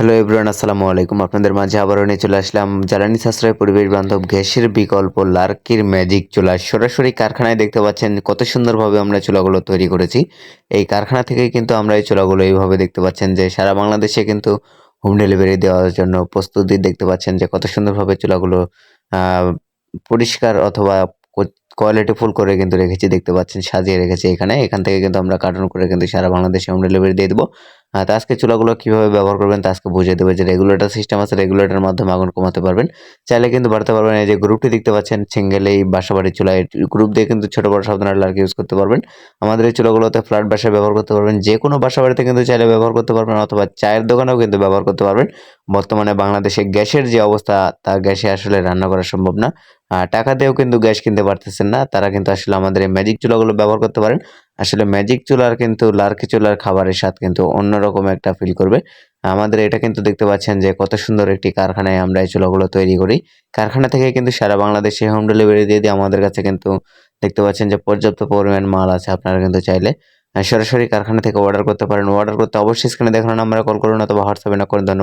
Hello everyone, আসসালামু আলাইকুম। আপনাদের মাঝে আবারও নিয়ে চলে আসলাম জ্বালানি সাশ্রয় পরিবেশ বান্ধব গ্যাসের বিকল্প লার্কির ম্যাজিক চুলা। সরাসরি কারখানায় দেখতে পাচ্ছেন কত সুন্দরভাবে আমরা চুলাগুলো তৈরি করেছি। এই কারখানা থেকেই কিন্তু আমরা এই চুলাগুলো এইভাবে দেখতে পাচ্ছেন যে সারা বাংলাদেশে কিন্তু হোম ডেলিভারি দেওয়ার জন্য প্রস্তুতি দেখতে পাচ্ছেন যে কত সুন্দরভাবে চুলাগুলো আহ, পরিষ্কার অথবা কোয়ালিটি ফুল করে কিন্তু রেখেছি, দেখতে পাচ্ছেন সাজিয়ে রেখেছি এখানে। এখান থেকে কিন্তু আমরা কার্টন করে কিন্তু সারা বাংলাদেশে হোম ডেলিভারি দিয়ে দেবো। তো আজকে চুলাগুলো কিভাবে ব্যবহার করবেন তা আজকে বুঝিয়ে দেবো। যে রেগুলেটর সিস্টেম আছে, রেগুলেটরের মাধ্যমে আগুন কমাতে পারবেন, চাইলে কিন্তু বাড়াতে পারবেন। এই যে গ্রুপটি দেখতে পাচ্ছেন সিঙ্গেল এই বাসাবাড়ির চুলা, এই গ্রুপ দিয়ে কিন্তু ছোট বড় সব ধরনের লার্কি ইউজ করতে পারবেন। আমাদের এই চুলাগুলোতে ফ্ল্যাট বাসায় ব্যবহার করতে পারবেন, যে কোনো বাসাবাড়িতে কিন্তু চাইলে ব্যবহার করতে পারবেন, অথবা চায়ের দোকানেও কিন্তু ব্যবহার করতে পারবেন। বর্তমানে বাংলাদেশে গ্যাসের যে অবস্থা, তা গ্যাসে আসলে রান্না করা সম্ভব না। টাকা দিয়েও কিন্তু গ্যাস কিনতে পারতেছেন না, তারা কিন্তু আসলে আমাদের এই ম্যাজিক চুলাগুলো ব্যবহার করতে পারেন। আসলে ম্যাজিক চুলার কিন্তু লার্কি চুলার খাবারের স্বাদ কিন্তু অন্যরকম একটা ফিল করবে। আমাদের এটা কিন্তু দেখতে পাচ্ছেন যে কত সুন্দর একটি কারখানায় আমরা এই চুলাগুলো তৈরি করি। কারখানা থেকে কিন্তু সারা বাংলাদেশে হোম ডেলিভারি দিয়ে দিই। আমাদের কাছে কিন্তু দেখতে পাচ্ছেন যে পর্যাপ্ত পরিমাণ মাল আছে। আপনারা কিন্তু চাইলে সরাসরি কারখানা থেকে অর্ডার করতে পারেন। অর্ডার করতে অবশ্যই স্ক্রিনে দেখানো নাম্বারে কল করুন অথবা হোয়াটসঅ্যাপে নক করুন। ধন্যবাদ।